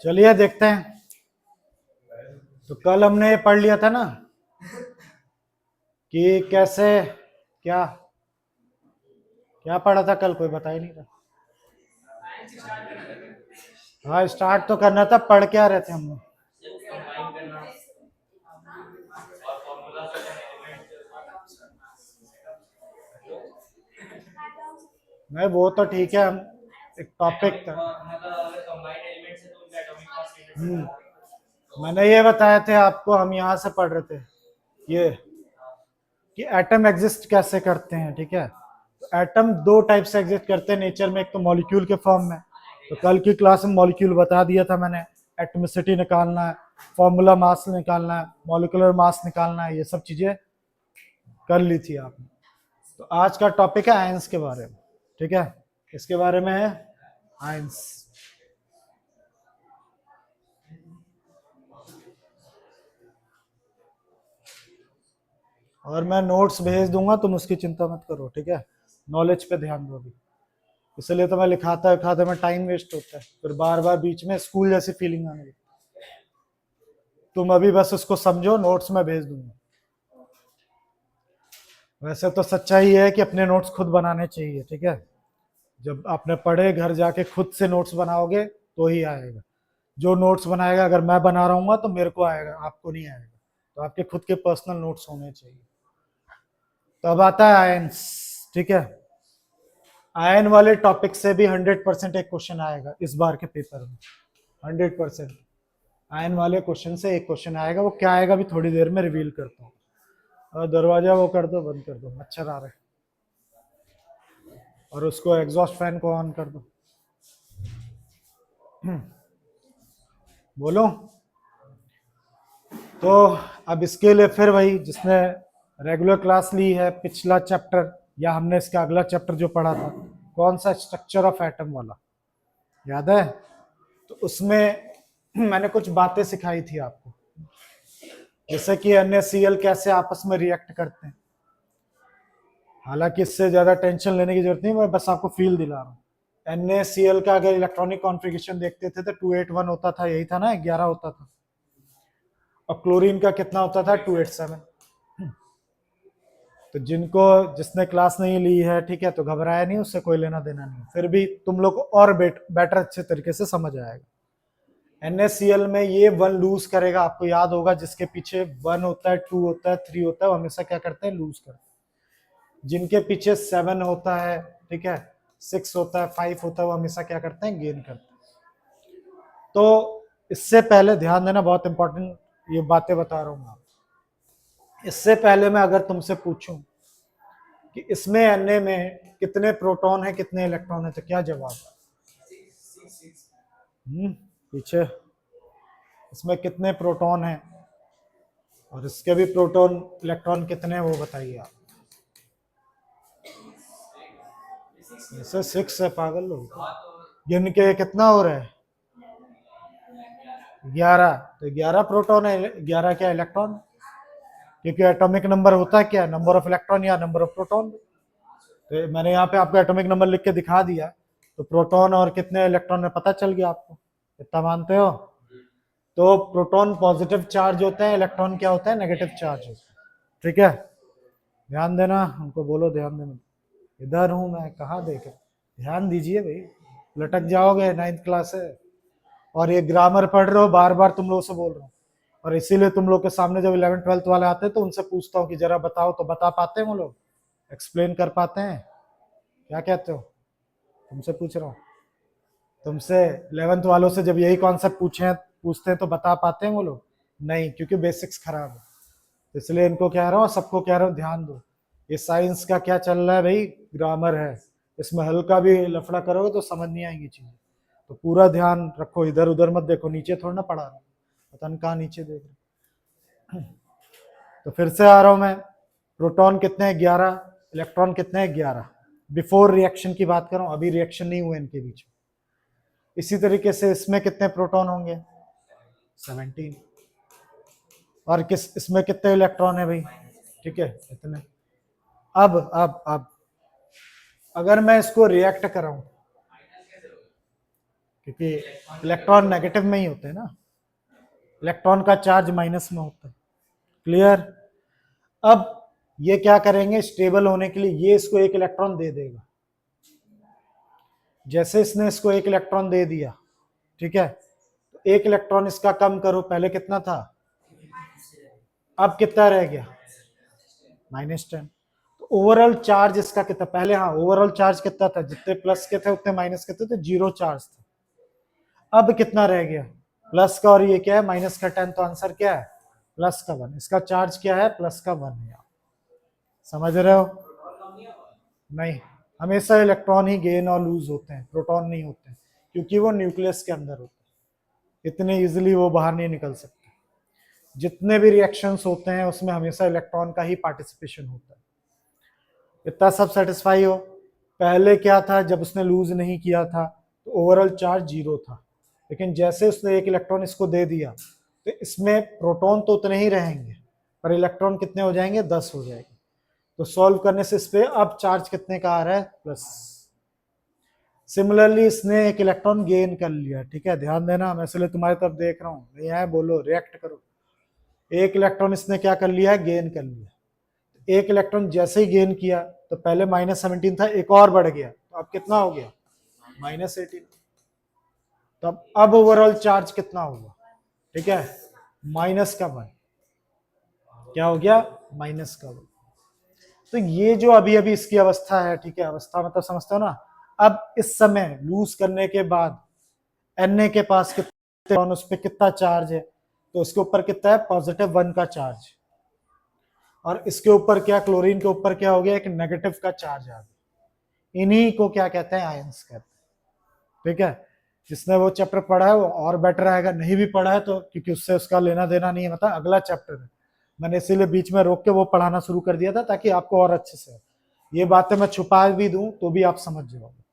चलिए देखते हैं। तो कल हमने पढ़ लिया था ना कि कैसे क्या क्या पढ़ा था कल, कोई बता ही नहीं था। हाँ स्टार्ट तो करना था, पढ़ क्या रहे थे हम लोग? नहीं वो तो ठीक है, हम एक टॉपिक था। मैंने ये बताया थे आपको, हम यहाँ से पढ़ रहे थे ये कि एटम एग्जिस्ट कैसे करते हैं, ठीक है। तो एटम दो टाइप से एग्जिस्ट करते हैं नेचर में, एक तो मॉलिक्यूल के फॉर्म में। तो कल की क्लास में मॉलिक्यूल बता दिया था मैंने, एटमिसिटी निकालना है, फॉर्मूला मास निकालना है, मॉलिकुलर मास निकालना है, ये सब चीजें कर ली थी आपने। तो आज का टॉपिक है आयंस के बारे में, ठीक है। इसके बारे में है आयंस। और मैं नोट्स भेज दूंगा, तुम उसकी चिंता मत करो, ठीक है। नॉलेज पे ध्यान दो अभी, इसलिए तो मैं लिखाता लिखाता में टाइम वेस्ट होता है, फिर बार बार बीच में स्कूल जैसी फीलिंग आने लगती। तुम अभी बस उसको समझो, नोट्स में भेज दूंगा। वैसे तो सच्चाई है कि अपने नोट्स खुद बनाने चाहिए, ठीक है। जब आपने पढ़े घर जाके खुद से नोट्स बनाओगे तो ही आएगा। जो नोट्स बनाएगा, अगर मैं बना रहा हूँ तो मेरे को आएगा, आपको नहीं आएगा। तो आपके खुद के पर्सनल नोट्स होने चाहिए। तो अब आता है आयंस, ठीक है। आयन वाले टॉपिक से भी 100% एक क्वेश्चन आएगा इस बार के पेपर में, 100%। आयन वाले क्वेश्चन से एक क्वेश्चन आएगा, वो क्या आएगा अभी थोड़ी देर में रिवील करता हूँ। और दरवाजा वो कर दो, बंद कर दो, मच्छर आ रहे। और उसको एग्जॉस्ट फैन को ऑन कर दो। बोलो। तो अब इसके लिए फिर वही, जिसने रेगुलर क्लास ली है, पिछला चैप्टर या हमने इसका अगला चैप्टर जो पढ़ा था, कौन सा, स्ट्रक्चर ऑफ एटम वाला, याद है? तो उसमें मैंने कुछ बातें सिखाई थी आपको, जैसे कि NaCl कैसे आपस में रिएक्ट करते हैं। हालांकि इससे ज्यादा टेंशन लेने की जरूरत नहीं, मैं बस आपको फील दिला रहा हूँ। NaCl का अगर इलेक्ट्रॉनिक कॉन्फ़िगरेशन देखते थे तो 281 होता था, यही था ना, 11 होता था। और क्लोरीन का कितना होता था, 287। तो जिसने क्लास नहीं ली है, ठीक है, तो घबराया नहीं, उससे कोई लेना देना नहीं। फिर भी तुम लोग को और बेटर अच्छे तरीके से समझ आएगा। NaCl में ये 1 लूज करेगा, आपको याद होगा, जिसके पीछे 1 होता है, 2 होता है, 3 होता है, वो हमेशा क्या करते हैं, लूज करते हैं। जिनके पीछे 7 होता है, ठीक है, 6 होता है, 5 होता है, वो हमेशा क्या करते हैं, गेन करते हैं। तो इससे पहले ध्यान देना, बहुत इंपॉर्टेंट ये बातें बता रहा हूँ। इससे पहले मैं अगर तुमसे पूछूं कि इसमें Na में कितने प्रोटॉन है, कितने इलेक्ट्रॉन है, तो क्या जवाब है? पीछे इसमें कितने प्रोटॉन है और इसके भी प्रोटॉन इलेक्ट्रॉन कितने हैं, वो बताइए आप। ऐसे 6 है, पागल लोग। गिन के कितना हो रहा है, 11। तो 11 प्रोटॉन है, 11 क्या इलेक्ट्रॉन, क्योंकि एटॉमिक नंबर होता है क्या, नंबर ऑफ इलेक्ट्रॉन या नंबर ऑफ प्रोटॉन। तो मैंने यहाँ पे आपको एटॉमिक नंबर लिख के दिखा दिया, तो प्रोटॉन और कितने इलेक्ट्रॉन में पता चल गया आपको, इतना मानते हो? तो प्रोटॉन पॉजिटिव चार्ज होते हैं, इलेक्ट्रॉन क्या होता है, नेगेटिव चार्ज होता है, ठीक है। ध्यान देना, हमको बोलो ध्यान देना। इधर हूं मैं, कहाँ देखे, ध्यान दीजिए भाई, लटक जाओगे, 9th क्लास है। और ये ग्रामर पढ़ रहे हो, बार बार तुम लोगों से बोल रहा हूँ। और इसीलिए तुम लोग के सामने जब 11th 12th वाले आते हैं तो उनसे पूछता हूँ कि जरा बताओ, तो बता पाते हैं वो लोग, एक्सप्लेन कर पाते हैं? क्या कहते हो? तुमसे पूछ रहा हूँ, तुमसे 11th वालों से जब यही कॉन्सेप्ट पूछते हैं तो बता पाते हैं वो लोग? नहीं, क्योंकि बेसिक्स खराब है। तो इसलिए इनको कह रहा हूँ, सबको कह रहा हूँ, ध्यान दो। ये साइंस का क्या चल रहा है भाई, ग्रामर है, इसमें हल्का भी लफड़ा करोगे तो समझ नहीं आएंगी चीजें। तो पूरा ध्यान रखो, इधर उधर मत देखो, नीचे थोड़ा ना पढ़ा रहा, पता नहीं कहाँ नीचे देख रहे। तो फिर से आ रहा हूं मैं, प्रोटॉन कितने हैं, 11, इलेक्ट्रॉन कितने हैं, 11। बिफोर रिएक्शन की बात कर रहा हूं, अभी रिएक्शन नहीं हुए इनके बीच में। इसी तरीके से इसमें कितने प्रोटॉन होंगे, 17। और इसमें कितने इलेक्ट्रॉन है भाई, ठीक है, इतने। अब अगर मैं इसको रिएक्ट कराऊं, क्योंकि इलेक्ट्रॉन नेगेटिव में ही होते हैं ना, इलेक्ट्रॉन का चार्ज माइनस में होता है। क्लियर? अब ये क्या करेंगे, स्टेबल होने के लिए ये इसको एक इलेक्ट्रॉन दे देगा। जैसे इसने इसको एक इलेक्ट्रॉन दे दिया, ठीक है, तो एक इलेक्ट्रॉन इसका कम करो, पहले कितना था, अब कितना रह गया, -10। तो ओवरऑल चार्ज इसका कितना, पहले हाँ ओवरऑल चार्ज कितना था, जितने प्लस के थे उतने माइनस के थे, तो 0 चार्ज था। अब कितना रह गया, प्लस का, और ये क्या है, माइनस का 10, तो आंसर क्या है, प्लस का 1। इसका चार्ज क्या है, प्लस का 1 है। समझ रहे हो? नहीं, हमेशा इलेक्ट्रॉन ही गेन और लूज होते हैं, प्रोटॉन नहीं होते हैं, क्योंकि वो न्यूक्लियस के अंदर होते हैं, इतने इजीली वो बाहर नहीं निकल सकते। जितने भी रिएक्शंस होते हैं उसमें हमेशा इलेक्ट्रॉन का ही पार्टिसिपेशन होता है। इतना सब सेटिस्फाई हो? पहले क्या था, जब उसने लूज नहीं किया था तो ओवरऑल चार्ज 0 था, लेकिन जैसे उसने एक इलेक्ट्रॉन इसको दे दिया तो इसमें प्रोटॉन तो उतने ही रहेंगे, पर इलेक्ट्रॉन कितने हो जाएंगे, 10 हो जाएंगे। तो सॉल्व करने से इस पे अब चार्ज कितने का आ रहा है, प्लस। सिमिलरली इसने एक इलेक्ट्रॉन गेन कर लिया, ठीक है, ध्यान देना, मैं इसलिए तुम्हारी तरफ देख रहा हूँ, नहीं आया बोलो, रिएक्ट करो। एक इलेक्ट्रॉन इसने क्या कर लिया है, गेन कर लिया। एक इलेक्ट्रॉन जैसे ही गेन किया तो पहले -17 था, एक और बढ़ गया, तो अब कितना हो गया, -18। तो अब ओवरऑल चार्ज कितना होगा, ठीक है, -1। क्या हो गया, -1। तो ये जो अभी अभी इसकी अवस्था है, ठीक है, अवस्था मतलब समझते हो ना। अब इस समय लूज करने के बाद Na के पास कितना, उस पर कितना चार्ज है, तो उसके ऊपर कितना है, +1 का चार्ज, और इसके ऊपर क्या, क्लोरीन के ऊपर क्या हो गया, एक नेगेटिव का चार्ज आ गया। इन्हीं को क्या कहते हैं, आयंस कहते हैं। ठीक है, जिसने वो चैप्टर पढ़ा है वो और बेटर आएगा, नहीं भी पढ़ा है तो क्योंकि उससे उसका लेना देना नहीं है, मतलब अगला चैप्टर है, मैंने इसीलिए बीच में रोक के वो पढ़ाना शुरू कर दिया था ताकि आपको और अच्छे से, ये बातें मैं छुपा भी दूं तो भी आप समझ जाओगे।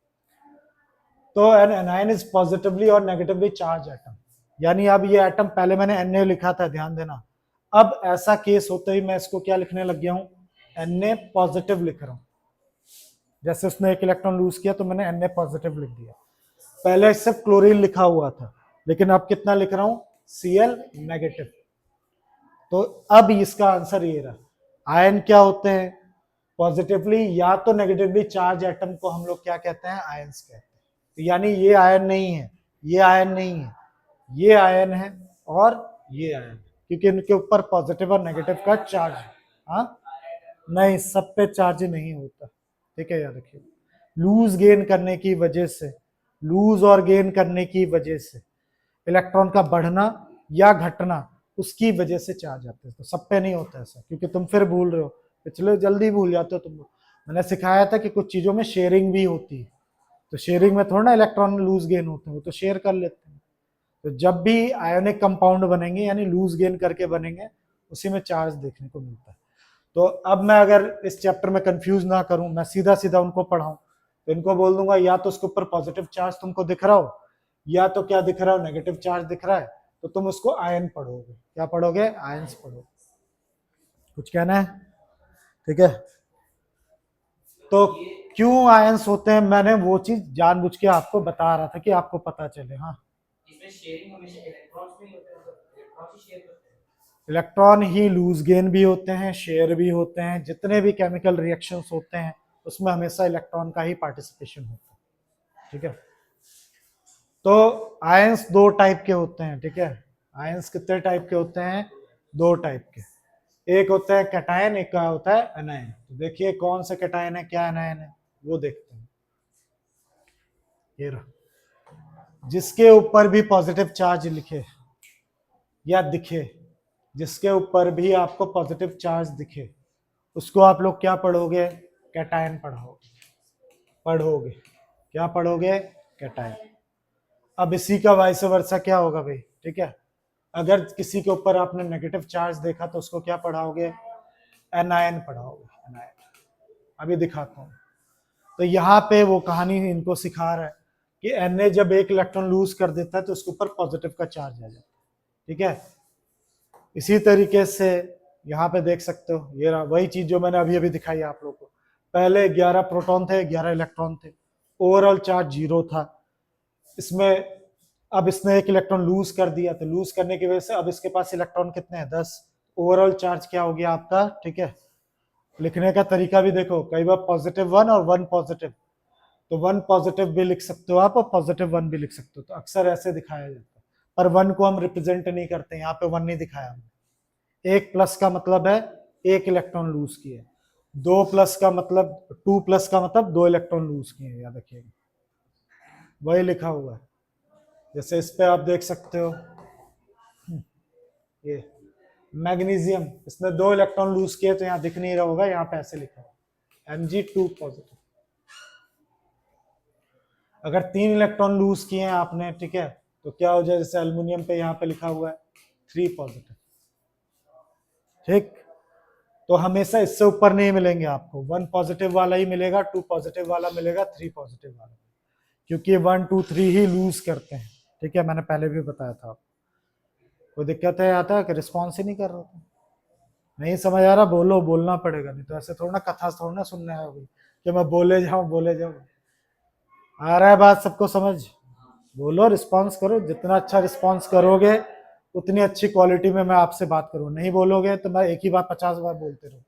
तो एन एनायन इज पॉजिटिवली और नेगेटिवली चार्ज एटम, यानी अब ये एटम, पहले मैंने Na लिखा था, ध्यान देना, अब ऐसा केस होते ही मैं इसको क्या लिखने लग गया हूं, Na पॉजिटिव लिख रहा हूं। जैसे उसने एक इलेक्ट्रॉन लूज किया तो मैंने Na पॉजिटिव लिख दिया। पहले सिर्फ क्लोरीन लिखा हुआ था, लेकिन अब कितना लिख रहा हूं, Cl नेगेटिव। तो अब इसका आंसर ये रहा। आयन क्या होते हैं, पॉजिटिवली या तो नेगेटिवली चार्ज एटम को हम लोग क्या कहते हैं, आयंस कहते हैं। तो यानी ये आयन नहीं है, ये आयन नहीं है, ये आयन है और ये आयन, क्योंकि इनके ऊपर पॉजिटिव और नेगेटिव का चार्ज है। हाँ, नहीं, सब पे चार्ज नहीं होता, ठीक है, याद रखिए। लूज गेन करने की वजह से, लूज और गेन करने की वजह से इलेक्ट्रॉन का बढ़ना या घटना, उसकी वजह से चार्ज आते हैं। तो सब पे नहीं होता ऐसा, क्योंकि तुम फिर भूल रहे हो, पिछले जल्दी भूल जाते हो तुम। मैंने सिखाया था कि कुछ चीजों में शेयरिंग भी होती है, तो शेयरिंग में थोड़ा ना इलेक्ट्रॉन लूज गेन होते हैं, वो तो शेयर कर लेते हैं। तो जब भी आयोनिक कंपाउंड बनेंगे यानी लूज गेन करके बनेंगे, उसी में चार्ज देखने को मिलता है। तो अब मैं अगर इस चैप्टर में कंफ्यूज ना करूं, मैं सीधा सीधा उनको पढ़ाऊं, तो इनको बोल दूंगा या तो उसके ऊपर पॉजिटिव चार्ज तुमको दिख रहा हो, या तो क्या दिख रहा हो, नेगेटिव चार्ज दिख रहा है, तो तुम उसको आयन पढ़ोगे। क्या पढ़ोगे, आयंस पढ़ोगे। कुछ कहना है, ठीक है। तो क्यों आयंस होते हैं, मैंने वो चीज जानबूझ के आपको बता रहा था कि आपको पता चले। हाँ, इसमें शेयरिंग हमेशा इलेक्ट्रॉन्स में ही होता है, इलेक्ट्रॉन्स ही शेयर करते हैं। इलेक्ट्रॉन ही लूज गेन भी होते हैं, शेयर भी होते हैं, जितने भी केमिकल रिएक्शंस होते हैं उसमें हमेशा इलेक्ट्रॉन का ही पार्टिसिपेशन होता है, ठीक है। तो आयंस दो टाइप के होते हैं, ठीक है। आयंस कितने टाइप के होते हैं, दो टाइप के। एक होता है कैटायन, एक का होता है एनायन। तो देखिए कौन सा कैटायन है, क्या एनायन है, वो देखते हैं। ये रहा, जिसके ऊपर भी पॉजिटिव चार्ज लिखे या दिखे, जिसके ऊपर भी आपको पॉजिटिव चार्ज दिखे, उसको आप लोग क्या पढ़ोगे, कैटायन पढ़ोगे। क्या पढ़ोगे, कैटायन। अब इसी का वाइस वर्सा क्या होगा भाई, ठीक है। अगर किसी के ऊपर आपने नेगेटिव चार्ज देखा तो उसको क्या पढ़ाओगे, एनायन पढ़ाओगे, एनायन। अभी दिखाता हूँ। तो यहाँ पे वो कहानी इनको सिखा रहा है कि Na जब एक इलेक्ट्रॉन लूज कर देता है तो उसके ऊपर पॉजिटिव का चार्ज आ जाता है, ठीक है। इसी तरीके से यहाँ पे देख सकते हो, ये रहा वही चीज जो मैंने अभी अभी दिखाई आप लोगों को। पहले 11 प्रोटॉन थे, 11 इलेक्ट्रॉन थे, ओवरऑल चार्ज 0 था। इसमें अब इसने एक इलेक्ट्रॉन लूज कर दिया, तो लूज करने की वजह से अब इसके पास इलेक्ट्रॉन कितने हैं, 10। ओवरऑल चार्ज क्या हो गया आपका, ठीक है। लिखने का तरीका भी देखो, कई बार +1 और 1 पॉजिटिव, तो 1 पॉजिटिव भी लिख सकते हो आप और +1 भी लिख सकते हो, तो अक्सर ऐसे दिखाया जाता है। पर 1 को हम रिप्रेजेंट नहीं करते, यहाँ पे 1 नहीं दिखाया हमने। 1 प्लस का मतलब है 1 इलेक्ट्रॉन लूज किए, 2 प्लस का मतलब 2 प्लस का मतलब 2 इलेक्ट्रॉन लूज किए, याद रखिएगा, वही लिखा हुआ है। जैसे इस पे आप देख सकते हो, ये मैग्नीशियम, इसने 2 इलेक्ट्रॉन लूज किए, तो यहाँ दिख नहीं रहा होगा, यहाँ पे ऐसे लिखा है Mg2 पॉजिटिव। अगर 3 इलेक्ट्रॉन लूज किए हैं आपने, ठीक है, तो क्या हो जाए, जैसे एल्युमिनियम पे यहाँ पे लिखा हुआ है 3 पॉजिटिव, ठीक। तो हमेशा इससे ऊपर नहीं मिलेंगे आपको, 1 पॉजिटिव वाला ही मिलेगा, 2 पॉजिटिव वाला मिलेगा, 3 पॉजिटिव वाला, क्योंकि 1 2 3 ही लूज करते हैं, ठीक है, मैंने पहले भी बताया था आपको। कोई दिक्कत है आता है कि रिस्पॉन्स ही नहीं कर रहा था, नहीं समझ आ रहा, बोलो, बोलना पड़ेगा, नहीं तो ऐसे थोड़ा ना कथा थोड़ा ना सुनने आओगे कि मैं बोले जाऊं। आ रहा है बात सबको समझ, बोलो, रिस्पॉन्स करो, जितना अच्छा रिस्पॉन्स करोगे उतनी अच्छी क्वालिटी में मैं आपसे बात करूँ, नहीं बोलोगे तो मैं एक ही बात 50 बार बोलते रहूँ,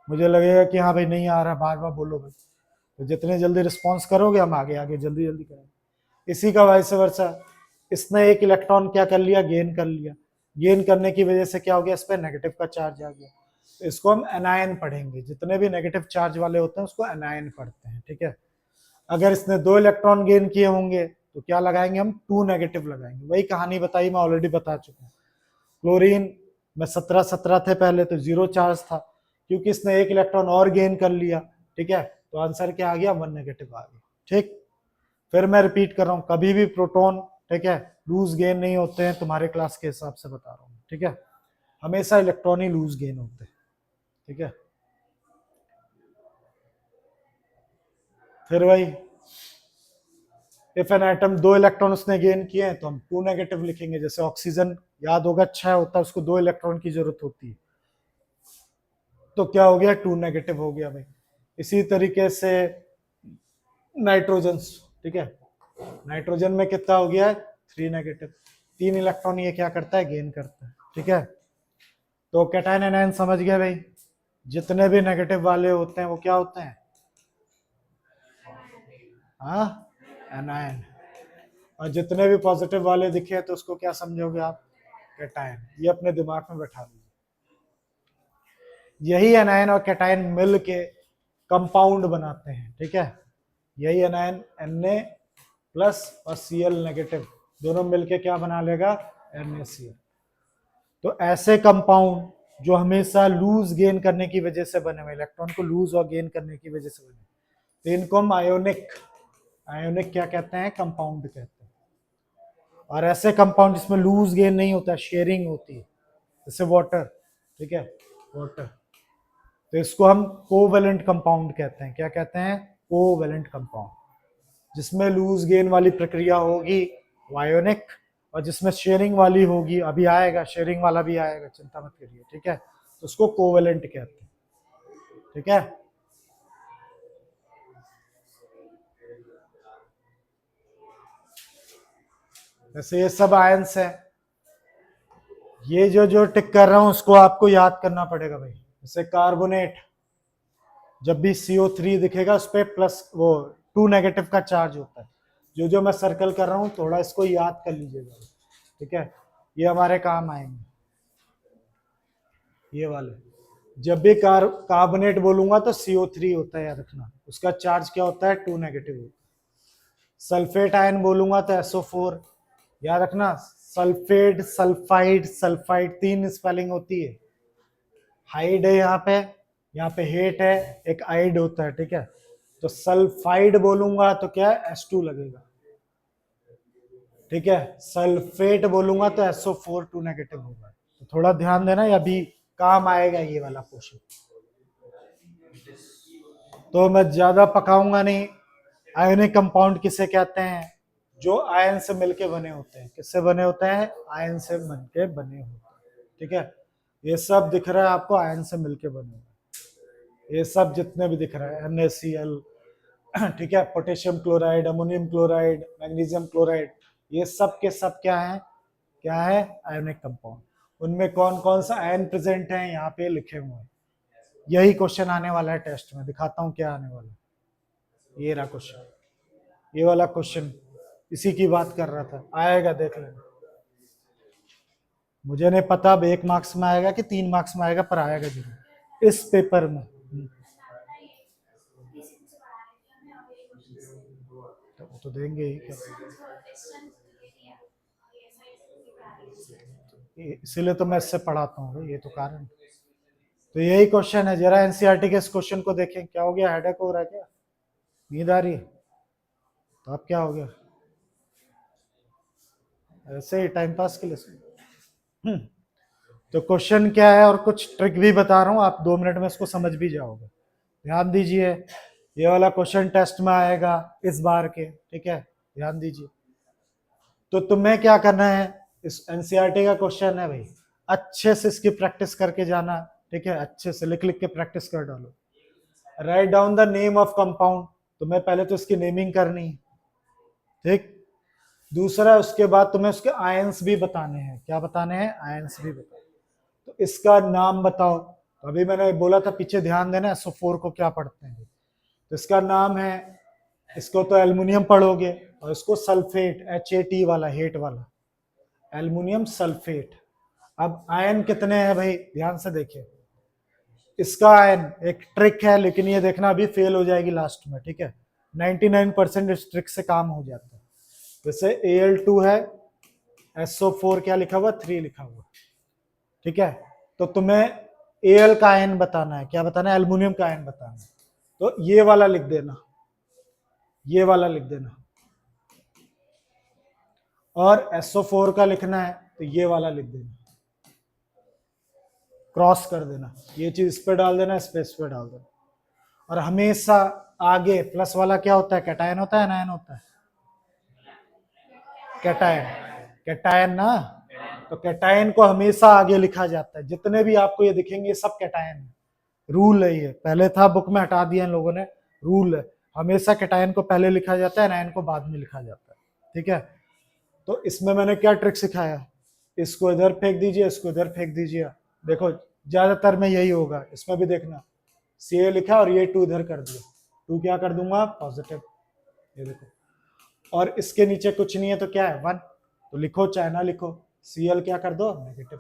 मुझे लगेगा कि हाँ भाई नहीं आ रहा, बार बार बोलो भाई। तो जितने जल्दी रिस्पॉन्स करोगे हम आगे आगे जल्दी जल्दी करेंगे। इसी का वाइस वर्सा, इसने एक इलेक्ट्रॉन क्या कर लिया, गेन कर लिया, गेन करने की वजह से क्या हो गया, इस पर नेगेटिव का चार्ज आ गया, तो इसको हम एनायन पढ़ेंगे, जितने भी नेगेटिव चार्ज वाले होते हैं उसको एनायन पढ़ते हैं, ठीक है। अगर इसने 2 इलेक्ट्रॉन गेन किए होंगे तो क्या लगाएंगे हम, 2 नेगेटिव लगाएंगे, वही कहानी बताई मैं ऑलरेडी बता चुका हूँ। क्लोरीन में 17 थे पहले, तो 0 चार्ज था, क्योंकि इसने 1 इलेक्ट्रॉन और गेन कर लिया, ठीक है, तो आंसर क्या आ गया, 1 नेगेटिव आ गया, ठीक। फिर मैं रिपीट कर रहा हूँ, कभी भी प्रोटॉन, ठीक है, लूज गेन नहीं होते हैं, तुम्हारे क्लास के हिसाब से बता रहा हूँ, ठीक है, हमेशा इलेक्ट्रॉन ही लूज गेन होते हैं, ठीक है। फिर वही, इफ एन एटम 2 इलेक्ट्रॉन उसने गेन किए हैं तो हम 2 नेगेटिव लिखेंगे, जैसे ऑक्सीजन याद होगा 6 होता है, उसको 2 इलेक्ट्रॉन की जरूरत होती है, तो क्या हो गया, 2 नेगेटिव हो गया भाई। इसी तरीके से नाइट्रोजन, ठीक है, नाइट्रोजन में कितना हो गया है, 3 नेगेटिव, 3 इलेक्ट्रॉन ये क्या करता है, गेन करता है, ठीक है। तो कैटायन एनायन समझ गए भाई, जितने भी नेगेटिव वाले होते हैं वो क्या होते हैं, हाँ, एनायन, और जितने भी पॉजिटिव वाले दिखे तो उसको क्या समझोगे आप, कैटायन, ये अपने दिमाग में बैठा लीजिए। यही एनायन और कैटायन मिल के कंपाउंड बनाते हैं, ठीक है, यही एनायन Na प्लस और Cl नेगेटिव दोनों मिलके क्या बना लेगा, NaCl। तो ऐसे कंपाउंड जो हमेशा लूज गेन करने की वजह से बने हुए, इलेक्ट्रॉन को लूज और गेन करने की वजह से बने, तो इनको हम आयोनिक क्या कहते हैं, कंपाउंड कहते हैं। और ऐसे कंपाउंड जिसमें लूज गेन नहीं होता, शेयरिंग होती है, जैसे वाटर, ठीक है, वाटर, तो इसको हम कोवेलेंट कंपाउंड कहते हैं, क्या कहते हैं, कोवेलेंट कंपाउंड, जिसमें लूज गेन वाली प्रक्रिया होगी वायोनिक, और जिसमें शेयरिंग वाली होगी, अभी आएगा शेयरिंग वाला भी आएगा, चिंता मत करिए, ठीक है, तो उसको कोवेलेंट कहते हैं, ठीक है। जैसे ये सब आयंस है, ये जो टिक कर रहा हूं उसको आपको याद करना पड़ेगा भाई। जैसे कार्बोनेट, जब भी CO3 दिखेगा उस पर प्लस वो 2 नेगेटिव का चार्ज होता है, जो मैं सर्कल कर रहा हूँ थोड़ा इसको याद कर लीजिएगा, ठीक है, ये हमारे काम आएंगे, ये वाले। जब भी कार्बोनेट बोलूंगा तो CO3 होता है, याद रखना, उसका चार्ज क्या होता है, 2 नेगेटिव होता है। सल्फेट आयन बोलूंगा तो SO4, याद रखना, सल्फेट, सल्फाइड, सल्फाइड 3 स्पेलिंग होती है, हाइड है यहाँ पे हेट है, एक आइड होता है, ठीक है, तो सल्फाइड बोलूंगा तो क्या है, S2 लगेगा, ठीक है, सल्फेट बोलूंगा तो SO4 2 नेगेटिव होगा, तो थोड़ा ध्यान देना, ये अभी काम आएगा ये वाला पोर्शन, तो मैं ज्यादा पकाऊंगा नहीं। आयनिक कंपाउंड किसे कहते हैं, जो आयन से मिलके बने होते हैं, किससे बने होते हैं, आयन से मिलके बने होते हैं, ठीक है, ये सब दिख रहा है आपको, आयन से मिलके बने हुए, ये सब जितने भी दिख रहा है, NaCl, ठीक है, potassium chloride, ammonium chloride, magnesium chloride, ये सब के सब क्या है आयोनिक कंपाउंड। उनमें कौन कौन सा आयन प्रेजेंट है यहाँ पे लिखे हुए हैं। यही क्वेश्चन आने वाला है टेस्ट में, दिखाता हूँ क्या आने वाला है। ये रहा क्वेश्चन, ये वाला क्वेश्चन इसी की बात कर रहा था, आएगा देख लेना। मुझे नहीं पता अब 1 मार्क्स में आएगा कि 3 मार्क्स में आएगा, पर आएगा जरूर इस पेपर में। तो देंगे ही क्या, इसीलिए तो मैं इससे पढ़ाता हूँ, ये तो कारण। तो यही क्वेश्चन है, जरा एनसीईआरटी के इस क्वेश्चन को देखें। क्या हो गया, हेडेक हो रहा है क्या, नींद आ रही है? तो अब क्या हो गया, ऐसे ही टाइम पास के लिए। तो क्वेश्चन क्या है और कुछ ट्रिक भी बता रहा हूँ, आप 2 मिनट में इसको समझ भी जाओगे। ध्यान दीजिए, ये वाला क्वेश्चन टेस्ट में आएगा इस बार के, ठीक है, ध्यान दीजिए। तो तुम्हें क्या करना है, इस एनसीईआरटी का क्वेश्चन है भाई, अच्छे से इसकी प्रैक्टिस करके जाना, ठीक है, अच्छे से लिख लिख के प्रैक्टिस कर डालो। Write down the name of compound, तुम्हें पहले तो इसकी नेमिंग करनी है, ठीक। दूसरा, उसके बाद तुम्हें उसके आयंस भी बताने हैं। क्या बताने हैं, आयंस भी बताने। तो इसका नाम बताओ। तो अभी मैंने बोला था पीछे ध्यान देना, SO4 को क्या पढ़ते हैं। तो इसका नाम है, इसको तो एल्युमिनियम पढ़ोगे, और इसको सल्फेट, HAT वाला, हेट वाला, एल्युमिनियम सल्फेट। अब आयन कितने हैं भाई, ध्यान से देखिए। इसका आयन एक ट्रिक है, लेकिन ये देखना अभी फेल हो जाएगी लास्ट में, ठीक है। 99% इस ट्रिक से काम हो जाता है। जैसे Al2 है, SO4 क्या लिखा हुआ, 3 लिखा हुआ, ठीक है। तो तुम्हें Al का आयन बताना है, क्या बताना है, एल्युमिनियम का आयन बताना है। तो ये वाला लिख देना, ये वाला लिख देना। और SO4 का लिखना है तो ये वाला लिख देना, क्रॉस कर देना, ये चीज इस पे डाल देना, इस पे डाल देना। और हमेशा आगे प्लस वाला क्या होता है, कैटायन होता है, एनायन होता है, कैटायन, कैटायन ना। तो कैटायन को हमेशा आगे लिखा जाता है, जितने भी आपको ये दिखेंगे ये सब कैटायन है। रूल है ये, पहले था बुक में, हटा दिया इन लोगों ने, रूल है हमेशा कैटायन को पहले लिखा जाता है, एनायन को बाद में लिखा जाता है, ठीक है। तो इसमें मैंने क्या ट्रिक सिखाया, इसको इधर फेंक दीजिए, इसको इधर फेंक दीजिए। देखो ज्यादातर में यही होगा, इसमें भी देखना, Ca लिखा और ये 2 इधर कर दिया, 2 क्या कर दूंगा, पॉजिटिव, ये देखो। और इसके नीचे कुछ नहीं है तो क्या है, 1, तो लिखो चाहे ना लिखो, Cl क्या कर दो, नेगेटिव।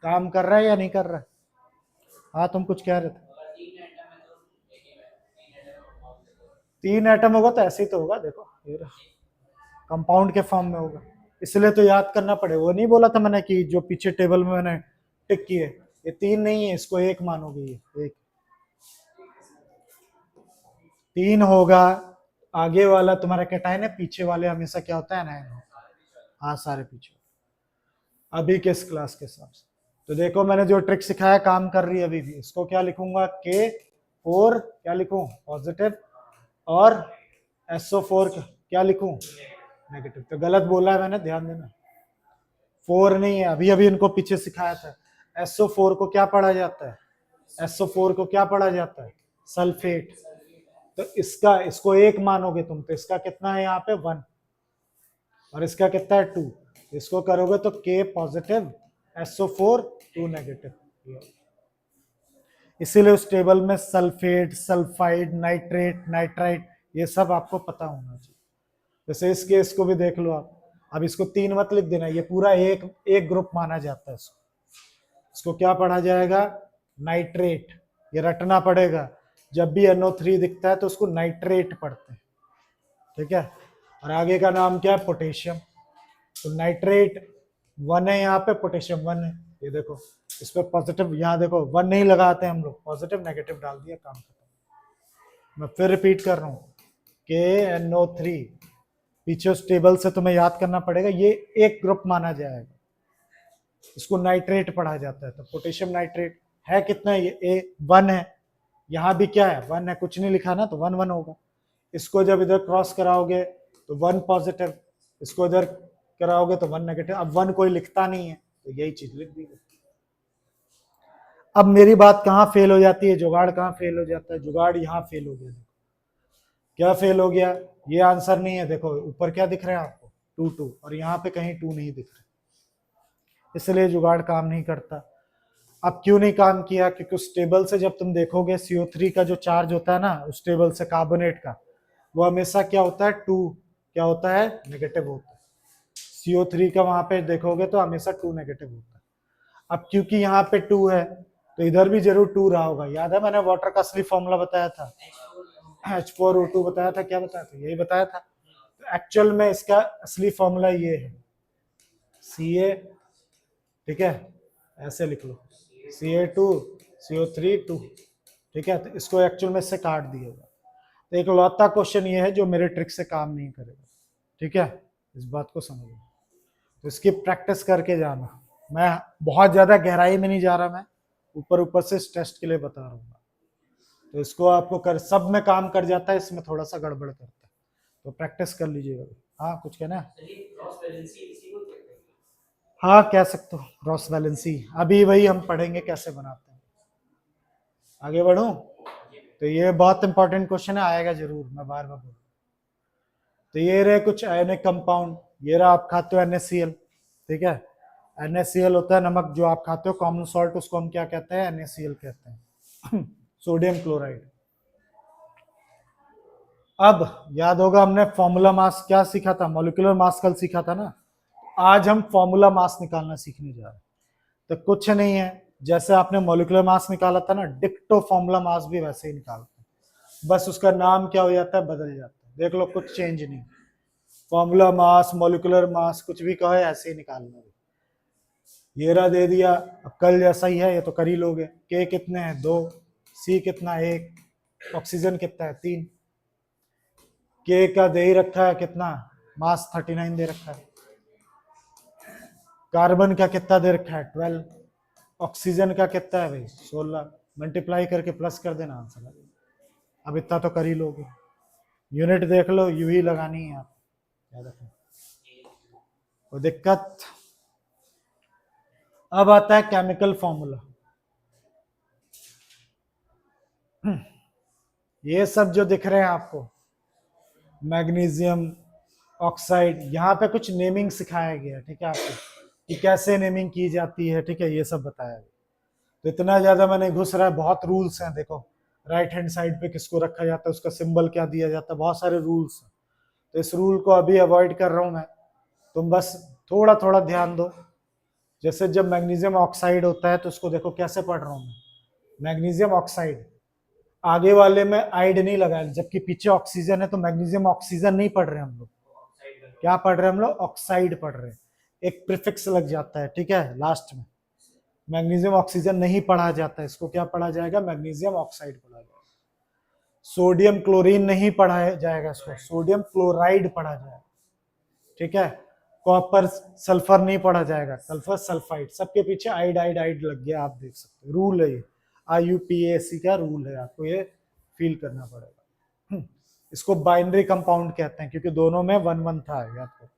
काम कर रहा है या नहीं कर रहा है? हाँ तुम कुछ कह रहे थे। 3 एटम होगा तो ऐसे ही तो होगा, देखो कंपाउंड के फॉर्म में होगा, इसलिए तो याद करना पड़े। वो नहीं बोला था मैंने कि जो पीछे टेबल में मैंने टिक किए, ये 3 नहीं है, इसको 1 मानोगे, ये 1 3 होगा। आगे वाला तुम्हारा कैटायन है, पीछे वाले हमेशा क्या होता है, एनायन होता है। हाँ सारे पीछे, अभी के इस क्लास के हिसाब से। तो देखो मैंने जो ट्रिक सिखाया काम कर रही है अभी भी। इसको क्या लिखूंगा, K4 क्या लिखूं, पॉजिटिव, और SO4 क्या लिखूं, नेगेटिव। तो गलत बोला है मैंने, ध्यान देना, 4 नहीं है, अभी अभी इनको पीछे सिखाया था। SO4 को क्या पढ़ा जाता है, SO4 को क्या पढ़ा जाता है, सल्फेट। तो इसका, इसको 1 मानोगे तुम, तो इसका कितना है यहाँ पे, 1, और इसका कितना है, 2। इसको करोगे तो K पॉजिटिव, SO4 2 नेगेटिव। इसीलिए उस टेबल में सल्फेट, सल्फाइड, नाइट्रेट, नाइट्राइट, ये सब आपको पता होना चाहिए। जैसे इस केस को भी देख लो आप। अब इसको 3 मत लिख देना, ये पूरा एक ग्रुप माना जाता है इसको। इसको क्या पढ़ा जाएगा, नाइट्रेट, ये रटना पड़ेगा। जब भी NO3 दिखता है तो उसको नाइट्रेट पढ़ते हैं, ठीक है। और आगे का नाम क्या है, पोटेशियम। तो नाइट्रेट 1 है यहाँ पे, पोटेशियम 1 है, ये देखो इस पर पॉजिटिव, यहाँ देखो 1 नहीं लगाते हम लोग, पॉजिटिव नेगेटिव डाल दिया, काम खत्म। मैं फिर रिपीट कर रहा हूँ, KNO3 पीछे उस टेबल से तुम्हें याद करना पड़ेगा, ये एक ग्रुप माना जाएगा, इसको नाइट्रेट पढ़ा जाता है। तो पोटेशियम नाइट्रेट है कितना है, ये 1 है, यहाँ भी क्या है, 1 है, कुछ नहीं लिखा ना, तो 1 1 होगा। इसको जब इधर क्रॉस कराओगे तो 1 पॉजिटिव, इसको इधर कराओगे तो 1 नेगेटिव। अब 1 कोई लिखता नहीं है तो यही चीज लिख दी। अब मेरी बात कहाँ फेल हो जाती है, जुगाड़ कहाँ फेल हो जाता है, जुगाड़ यहाँ फेल हो गया। क्या फेल हो गया, ये आंसर नहीं है, देखो ऊपर क्या दिख रहा है आपको, 2 और यहाँ पे कहीं 2 नहीं दिख रहा, इसलिए जुगाड़ काम नहीं करता। अब क्यों नहीं काम किया? क्योंकि उस टेबल से जब तुम देखोगे CO3 का जो चार्ज होता है ना उस टेबल से कार्बोनेट का, वो हमेशा क्या होता है 2, क्या होता है नेगेटिव होता है। CO3 का वहां पे देखोगे तो हमेशा 2 नेगेटिव होता है। अब क्योंकि यहाँ पे 2 है तो इधर भी जरूर 2 रहा होगा। याद है मैंने वाटर का असली फॉर्मूला बताया था, H4O2 बताया था, क्या बताया था, यही बताया था। तो एक्चुअल में इसका असली फॉर्मूला ये है Ca, ठीक है, ऐसे लिख लो Ca2 CO3 2, ठीक है। तो इसको एक्चुअल में इससे काट दिएगा। तो एक लौता क्वेश्चन ये है जो मेरे ट्रिक से काम नहीं करेगा, ठीक है, इस बात को समझो। तो इसकी प्रैक्टिस करके जाना। मैं बहुत ज्यादा गहराई में नहीं जा रहा, मैं ऊपर ऊपर से इस टेस्ट के लिए बता रहा हूँ। तो इसको आपको कर, सब में काम कर जाता है, इसमें थोड़ा सा गड़बड़ करता है, तो प्रैक्टिस कर लीजिएगा। हाँ कुछ कहना है? चलिए क्रॉस वैलेंसी इसी को कहते हैं। हाँ कह सकते हो क्रॉस वैलेंसी, अभी वही हम पढ़ेंगे कैसे बनाते हैं। आगे बढ़ूं? तो ये बहुत इंपॉर्टेंट क्वेश्चन है, आएगा जरूर, मैं बार बार बोलूँ। तो ये रहे कुछ आयनिक कंपाउंड, ये रहा आप खाते हो NaCl, ठीक है। NaCl होता है नमक जो आप खाते हो, कॉमन सॉल्ट, उसको हम क्या कहते हैं? NaCl कहते हैं सोडियम क्लोराइड। अब याद होगा हमने फॉर्मूला मास क्या सीखा था, मॉलिक्यूलर मास कल सीखा था ना। आज हम फॉर्मूला मास निकालना सीखने जा रहे हैं। तो कुछ नहीं है, जैसे आपने मॉलिक्यूलर मास निकाला था ना, डिक्टो फॉर्मूला मास भी वैसे ही निकालते हैं, बस उसका नाम क्या हो जाता है, बदल जाता है। देख लो कुछ चेंज नहीं, फॉर्मूला मास मॉलिक्यूलर मास कुछ भी कहे ऐसे ही निकालना है। ये रहा दे दिया, अब कल जैसा ही है, ये तो कर ही लोगे। के कितने हैं? 2, सी कितना? 1, ऑक्सीजन कितना है? 3, के का दे ही रखा है कितना, मास 39 दे रखा है, कार्बन का कितना दे रखा है 12, ऑक्सीजन का कितना है भाई 16, मल्टीप्लाई करके प्लस कर देना आंसर। अब इतना तो कर ही लोगे, यूनिट देख लो, यू ही लगानी है आप, याद रखना कोई दिक्कत। अब आता है केमिकल फॉर्मूला। ये सब जो दिख रहे हैं आपको, मैग्नीशियम ऑक्साइड, यहाँ पे कुछ नेमिंग सिखाया गया, ठीक है, आपको कि कैसे नेमिंग की जाती है, ठीक है, ये सब बताया गया। तो इतना ज्यादा मैंने घुस रहा है, बहुत रूल्स हैं। देखो राइट हैंड साइड पे किसको रखा जाता है, उसका सिंबल क्या दिया जाता है, बहुत सारे रूल्स हैं। तो इस रूल को अभी अवॉइड कर रहा हूं मैं, तुम बस थोड़ा थोड़ा ध्यान दो। जैसे जब मैग्नीशियम ऑक्साइड होता है तो उसको देखो कैसे पढ़ रहा हूं मैं, मैग्नीशियम ऑक्साइड, आगे वाले में आइड नहीं लगाया, जबकि पीछे ऑक्सीजन है, तो मैग्नीशियम ऑक्सीजन नहीं पढ़ रहे हम लोग, क्या पढ़ रहे हैं हम लोग? ऑक्साइड पढ़ रहे हैं। एक प्रीफिक्स लग जाता है, ठीक है, लास्ट में। मैग्नीशियम ऑक्सीजन नहीं पढ़ा जाता है, इसको क्या पढ़ा जाएगा? मैग्नीशियम ऑक्साइड पढ़ा जाएगा। सोडियम क्लोरीन नहीं पढ़ा जाएगा, इसको सोडियम क्लोराइड पढ़ा जाएगा, ठीक है। कॉपर सल्फर नहीं पढ़ा जाएगा, सल्फर सल्फाइड, सबके पीछे आइड आइड आइड लग गया, आप देख सकते हो, रूल है ये, IUPAC का रूल है, आपको ये फील करना पड़ेगा। इसको बाइनरी कंपाउंड कहते हैं क्योंकि दोनों में 1 1 था, याद करो,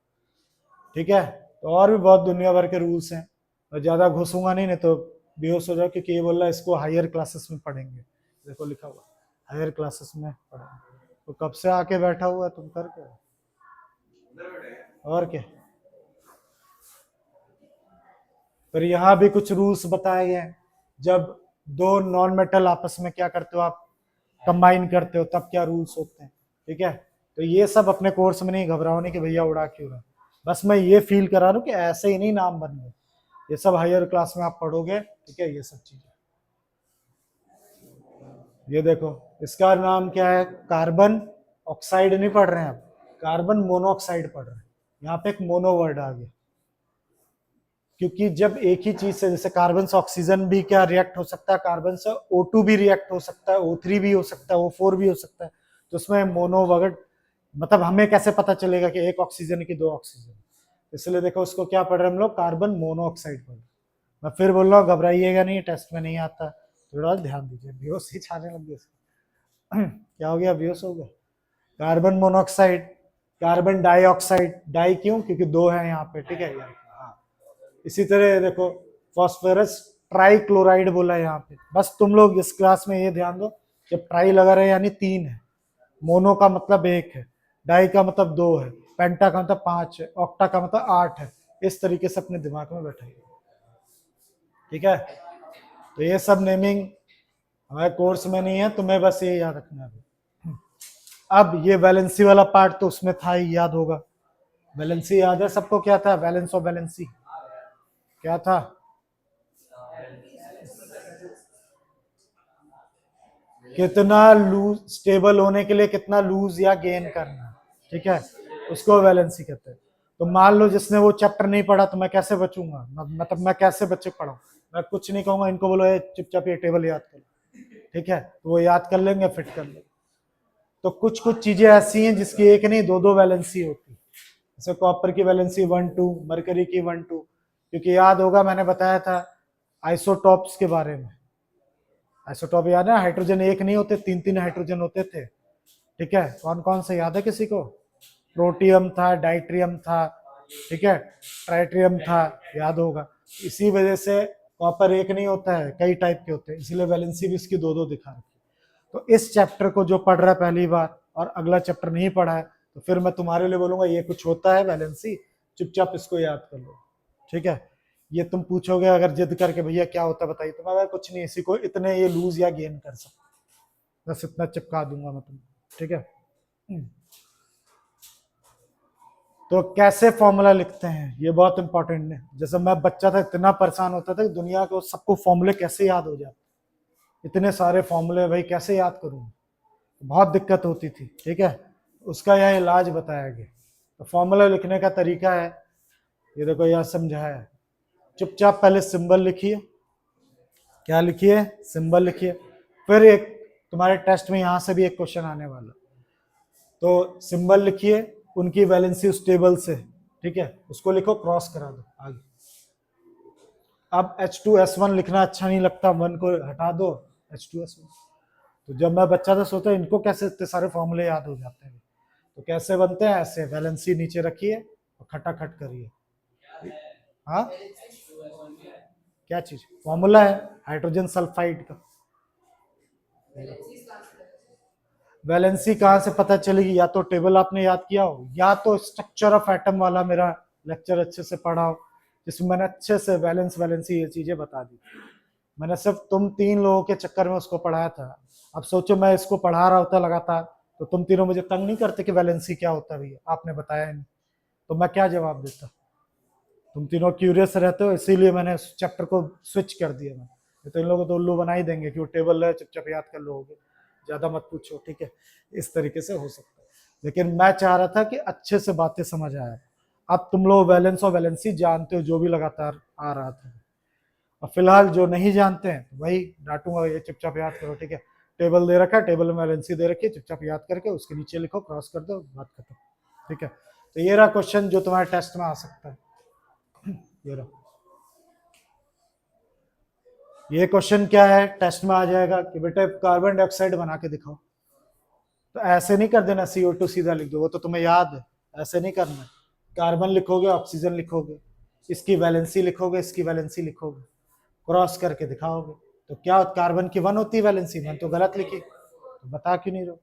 ठीक है। तो और भी बहुत दुनिया भर के रूल्स हैं, और ज्यादा घुसूंगा नहीं तो बेहोश हो जाओ, क्योंकि ये बोल रहा है इसको हायर क्लासेस में पढ़ेंगे, देखो लिखा हुआ हायर क्लासेस में पढ़ेंगे। तो कब से आके बैठा हुआ है तुम, कर क्या, और क्या। फिर यहाँ भी कुछ रूल्स बताए गए हैं, जब दो नॉन मेटल आपस में क्या करते हो आप, कंबाइन करते हो, तब क्या रूल्स होते हैं, ठीक है। तो ये सब अपने कोर्स में नहीं, घबराओ नहीं कि भैया उड़ा क्यों रहा, बस मैं ये फील करा रहा हूँ कि ऐसे ही नहीं नाम बन गए, ये सब हायर क्लास में आप पढ़ोगे, ठीक है, ये सब चीजें। ये देखो इसका नाम क्या है, कार्बन ऑक्साइड नहीं पढ़ रहे हैं आप, कार्बन मोनोऑक्साइड पढ़ रहे हैं, यहाँ पे एक मोनो वर्ड आ गया, क्योंकि जब एक ही चीज से, जैसे कार्बन से ऑक्सीजन भी क्या रिएक्ट हो सकता है, कार्बन से O2 भी रिएक्ट हो सकता है, O3 भी हो सकता है, O4 भी हो सकता है, तो उसमें मोनो वर्ड, मतलब हमें कैसे पता चलेगा कि एक ऑक्सीजन की 2 ऑक्सीजन, इसलिए देखो उसको क्या पढ़ रहे हैं हम लोग, कार्बन मोनोऑक्साइड पढ़ रहे हैं। मैं फिर बोल रहा हूँ, घबराइएगा नहीं, टेस्ट में नहीं आता, थोड़ा ध्यान दीजिए, बेहोश ही छाने लग गया क्या हो गया, बेहोश हो गया। Carbon monoxide, carbon dioxide, di क्यों, क्योंकि 2 है यहाँ पे, ठीक है यार। हाँ इसी तरह देखो फॉस्फोरस ट्राइक्लोराइड बोला है यहाँ पे, बस तुम लोग इस क्लास में ये ध्यान दो, जब ट्राई लगा रहे यानी 3 है, मोनो का मतलब 1 है, डाई का मतलब 2 है, पेंटा का मतलब 5 है, ऑक्टा का मतलब 8 है। इस तरीके से अपने दिमाग में बैठाइए, ठीक है। तो ये सब नेमिंग हमारे कोर्स में नहीं है, तुम्हें बस ये याद रखना है। अब ये वैलेंसी वाला पार्ट तो उसमें था ही, याद होगा। वैलेंसी याद है सबको, क्या था वैलेंस और वैलेंसी, क्या था? कितना लूज, स्टेबल होने के लिए कितना लूज या गेन करना, ठीक है, उसको वैलेंसी कहते हैं। तो मान लो जिसने वो चैप्टर नहीं पढ़ा तो मैं कैसे बचूंगा, मतलब मैं कैसे बच्चे पढ़ाऊं? मैं कुछ नहीं कहूंगा इनको, बोलो ये चुपचाप ये टेबल याद कर, ठीक है, तो वो याद कर लेंगे, फिट कर लेंगे। तो कुछ कुछ चीजें ऐसी हैं जिसकी एक नहीं दो दो वैलेंसी होती है। जैसे कॉपर की वैलेंसी 1 2, मरकरी की 1 2, क्योंकि याद होगा मैंने बताया था आइसोटॉप्स के बारे में। आइसोटॉप याद है, हाइड्रोजन एक नहीं होते, 3 3 हाइड्रोजन होते थे, ठीक है। कौन कौन से याद है किसी को? प्रोटियम था, डाइट्रियम था, ठीक है, ट्राइट्रियम था, याद होगा। इसी वजह से कॉपर एक नहीं होता है, कई टाइप के होते हैं, इसलिए वैलेंसी भी इसकी दो दो दिखा रखी। तो इस चैप्टर को जो पढ़ रहा है पहली बार और अगला चैप्टर नहीं पढ़ा है, तो फिर मैं तुम्हारे लिए बोलूंगा ये कुछ होता है वैलेंसी, चुपचाप इसको याद कर लो, ठीक है। ये तुम पूछोगे अगर जिद करके भैया क्या होता है बताइए, तो मैं कुछ नहीं, इसी को इतने ये लूज या गेन कर सकते, बस इतना चिपका दूंगा मैं तुम्हें, ठीक है। तो कैसे फॉर्मूला लिखते हैं ये बहुत इंपॉर्टेंट है। जैसे मैं बच्चा था इतना परेशान होता था कि दुनिया को सबको फॉर्मूले कैसे याद हो जाते, इतने सारे फॉर्मूले भाई कैसे याद करूं, बहुत दिक्कत होती थी, ठीक है। उसका यह इलाज बताया गया। तो फॉर्मूला लिखने का तरीका है, ये देखो यह समझाया है। चुपचाप पहले सिंबल लिखिए, क्या लिखिए, सिंबल लिखिए। फिर एक तुम्हारे टेस्ट में यहां से भी एक क्वेश्चन आने वाला, तो सिंबल लिखिए, उनकी वैलेंसी उस टेबल से, ठीक है, उसको लिखो, क्रॉस करा दो आगे। अब H2S1 लिखना अच्छा नहीं लगता, 1 को हटा दो, H2S1। तो जब मैं बच्चा था सोचा इनको कैसे इतने सारे फॉर्मूले याद हो जाते हैं, तो कैसे बनते हैं, ऐसे वैलेंसी नीचे रखिए और खटाखट करिए। हाँ, क्या चीज फॉर्मूला है? हाइड्रोजन सल्फाइड का। वैलेंसी कहाँ से पता चलेगी? या तो टेबल आपने याद किया हो, या तो स्ट्रक्चर ऑफ एटम वाला मेरा लेक्चर अच्छे से पढ़ा हो, जिसमें मैंने अच्छे से वैलेंस वैलेंसी ये चीजें बता दी। मैंने सिर्फ तुम 3 लोगों के चक्कर में उसको पढ़ाया था। अब सोचो मैं इसको पढ़ा रहा होता लगातार, तो तुम तीनों मुझे तंग नहीं करते कि वैलेंसी क्या होता है भैया, आपने बताया नहीं, तो मैं क्या जवाब देता? तुम तीनों क्यूरियस रहते हो, इसीलिए मैंने उस चैप्टर को स्विच कर दिया। मैं तो इन लोगों को तो उल्लू बना ही देंगे कि वो टेबल है चुपचाप याद कर लोगे, ज्यादा मत पूछो, ठीक है। इस तरीके से हो सकता है, लेकिन मैं चाह रहा था कि अच्छे से बातें समझ आए। अब तुम लोग वैलेंस और वैलेंसी जानते हो, जो भी लगातार आ रहा था। और फिलहाल जो नहीं जानते हैं वही डांटूंगा, ये चुपचाप याद करो, ठीक है। टेबल दे रखा है, टेबल में वैलेंसी दे रखी है, चुपचाप याद करके उसके नीचे लिखो, क्रॉस कर दो, बात खत्म, ठीक है। तो ये रहा क्वेश्चन जो तुम्हारे टेस्ट में आ सकता है। ये रहा, ये क्वेश्चन क्या है टेस्ट में आ जाएगा कि बेटे कार्बन डाइऑक्साइड बना के दिखाओ। तो ऐसे नहीं कर देना CO2 सीधा लिख दो, वो तो तुम्हें याद है, ऐसे नहीं करना। कार्बन लिखोगे, ऑक्सीजन लिखोगे, इसकी वैलेंसी लिखोगे, इसकी वैलेंसी लिखोगे, क्रॉस करके दिखाओगे। तो क्या कार्बन की 1 होती है वैलेंसी, 1 तो गलत लिखी, तो बता क्यों नहीं रहो।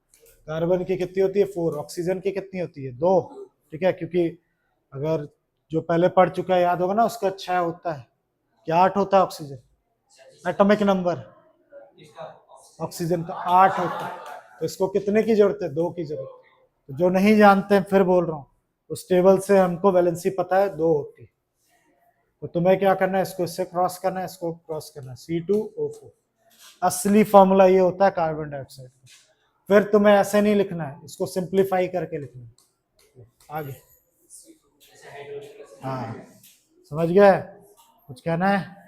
कार्बन की कितनी होती है 4, ऑक्सीजन की कितनी होती है 2, ठीक है, क्योंकि अगर जो पहले पढ़ चुका है याद होगा ना, उसका 6 होता है, क्या 8 होता है ऑक्सीजन एटॉमिक नंबर, ऑक्सीजन का 8 होता है। तो इसको कितने की जरूरत है, 2 की जरूरत है। तो जो नहीं जानते हैं फिर बोल रहा हूँ, उस टेबल से हमको वैलेंसी पता है 2 होती है। तो तुम्हें क्या करना है, इसको इससे क्रॉस करना है, इसको क्रॉस करना है, C2O4। असली फॉर्मूला ये होता है कार्बन डाइऑक्साइड का। फिर तुम्हें ऐसे नहीं लिखना है, इसको सिंप्लीफाई करके लिखना है आगे। हाँ, समझ गए? कुछ कहना है?